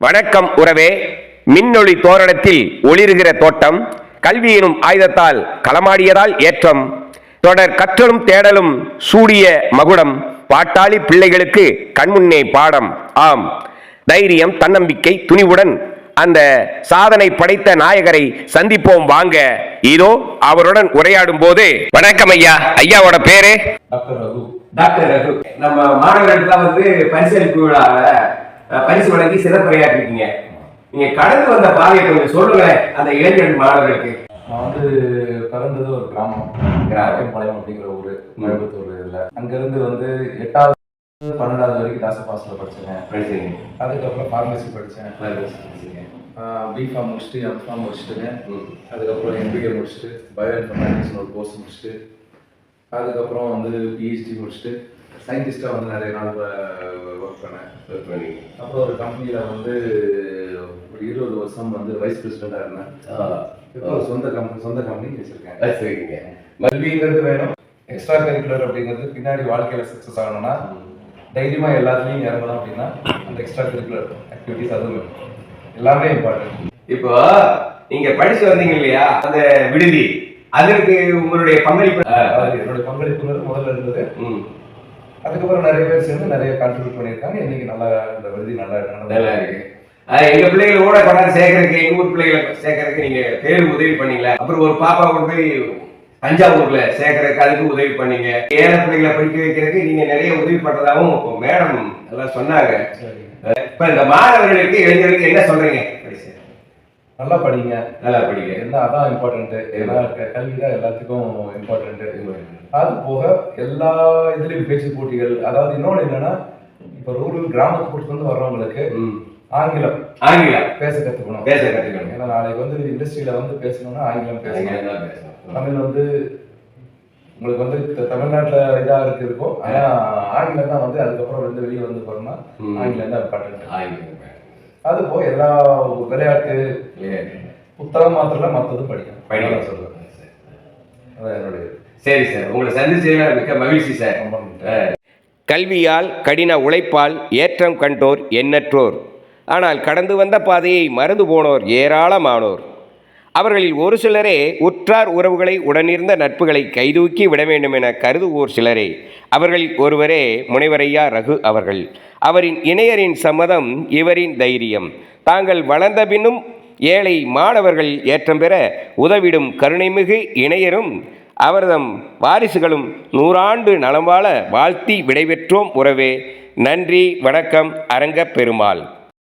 வணக்கம் உறவே. மின்னொளி தோரணத்தில் ஒளிருகிற தோட்டம், கல்வி எனும் ஆயுதத்தால் களமாடியதால் ஏற்றம், தொடர் கற்றலும் தேடலும் சூடிய மகுடம், பாட்டாளி பிள்ளைகளுக்கு கண்முன்னே பாடம். ஆம், தைரியம், தன்னம்பிக்கை, துணிவுடன் அந்த சாதனை படைத்த நாயகரை சந்திப்போம் வாங்க. இதோ அவருடன் உரையாடும் போது, வணக்கம் ஐயா. ஐயாவோட பேரு டாக்டர் ரகு. டாக்டர் ரகு, நம்ம மாணவர்களுக்கு பரிசளிப்பு விழாவில் பரிசு வழங்கி சிறப்புரையாற்றிருக்கீங்க. நீங்க கடந்து வந்த பாதையை கொஞ்சம் சொல்லுங்களேன் அந்த இளைஞர்கள் மாணவர்களுக்கு. நான் பிறந்தது ஒரு கிராமம், கிராமப்பாளையம் அப்படிங்கிற ஊரு, கோயம்புத்தூர். இதில் அங்கிருந்து 8வது 12வது வரைக்கும் தாசபாசில் படித்தேன். அதுக்கப்புறம் ஃபார்மசி படித்தேன். பிஃபார்ம் முடிச்சுட்டு எம்ஃபார்ம் முடிச்சுட்டுங்க. அதுக்கப்புறம் எம்பிஏ முடிச்சுட்டு பயோ இன்ஃபர்மேட்டிக்ஸ் ஒரு கோர்ஸ் முடிச்சுட்டு, அதுக்கப்புறம் பிஹெச்டி முடிச்சுட்டு சயின்டிஸ்டாக நிறைய நாள் ஒர்க் பண்ணேன். அப்புறம் ஒரு கம்பெனியில் ஒரு 20 வருஷம் வைஸ் பிரசிடெண்ட்டாக இருந்தேன். இப்போ ஒரு சொந்த கம்பெனி வச்சுருக்கேன். சரிங்க. கல்விங்கிறது வேணும், எக்ஸ்ட்ரா கரிக்குலர் அப்படிங்கிறது பின்னாடி வாழ்க்கையில் சக்ஸஸ் ஆகணும்னா தைரியமாக எல்லாத்துலேயும் இறங்கணும். அப்படின்னா அந்த எக்ஸ்ட்ரா கரிக்குலர் ஆக்டிவிட்டிஸ் அதுவும் வேணும், எல்லாமே இம்பார்ட்டன்ட். இப்போ நீங்க படிச்சு வந்தீங்க இல்லையா அந்த விடுதி, அதற்கு உங்களுடைய பங்களிப்பு? என்னுடைய பங்களிப்புங்கிறது முதல்ல இருந்தது. அதுக்கப்புறம் நிறைய பேர் சேர்ந்து நிறைய கான்ட்ரிபியூட் பண்ணியிருக்காங்க. இன்னைக்கு நல்லா இந்த விடுதி நல்லா இருக்கு. எங்க பிள்ளைகளோட கொண்டாந்து சேர்க்கறதுக்கு, எங்க ஊர் பிள்ளைகளை சேர்க்கறதுக்கு நீங்க பேரு உதவி பண்ணீங்களா? அப்புறம் ஒரு பாப்பா கொண்டு போய் தஞ்சாவூர்ல சேர்க்கறதுக்கு அதுக்கு உதவி பண்ணீங்க. ஏழை பிள்ளைகளை படிக்க வைக்கிறதுக்கு நீங்க நிறைய உதவி பண்றதாகவும் மேடம் எல்லாம் சொன்னாங்க. இப்ப இந்த மாணவர்களுக்கு, இளைஞர்களுக்கு என்ன சொல்றீங்க? நல்லா படிங்க, நல்லா படிங்க. என்ன அதான் இம்பார்ட்டன்ட். ஏன்னா கல்வி தான் எல்லாத்துக்கும் இம்பார்ட்டன்ட். அது போக எல்லா இதுலயும் பேச்சு போட்டிகள். அதாவது இன்னொன்று என்னன்னா, இப்ப ரூரல் கிராமத்துக்கு வர்றவங்களுக்கு ஆங்கிலம் பேச கத்துக்கணும். ஏன்னா நாளைக்கு இண்டஸ்ட்ரியில பேசணும்னா ஆங்கிலம் பேசணும். தமிழ் உங்களுக்கு தமிழ்நாட்டுல இதா இருக்கும். ஆனா ஆங்கிலம் தான் அதுக்கப்புறம் வெளியே போறோம்னா ஆங்கிலம் தான் இம்பார்ட்டன்ட். அது போக எல்லா விளையாட்டு புத்தகம் மாத்திரம் மற்றதும் படிக்கணும் சொல்லுவேன். அதான் என்னுடைய. சரி சார், உங்களை சந்திச்சதுல மிக்க மகிழ்ச்சி சார். கல்வியால், கடின உழைப்பால் ஏற்றம் கண்டோர் எண்ணற்றோர். ஆனால் கடந்து வந்த பாதையை மறந்து போனோர் ஏராளமானோர். அவர்களில் ஒரு சிலரே உற்றார் உறவுகளை, உடனிருந்த நட்புகளை கைதூக்கி விட வேண்டும் என கருதுவோர் சிலரே. அவர்களில் ஒருவரே முனைவரையா ரகு அவர்கள். அவரின் இணையரின் சம்மதம் இவரின் தைரியம். தாங்கள் வளர்ந்த பின்னும் ஏழை மாணவர்கள் ஏற்றம் பெற உதவிடும் கருணைமிகு இணையரும் அவர்தம் வாரிசுகளும் 100 ஆண்டு நலம் வாழ வாழ்த்தி விடைபெற்றோம் உறவே. நன்றி, வணக்கம். அரங்க பெருமாள்.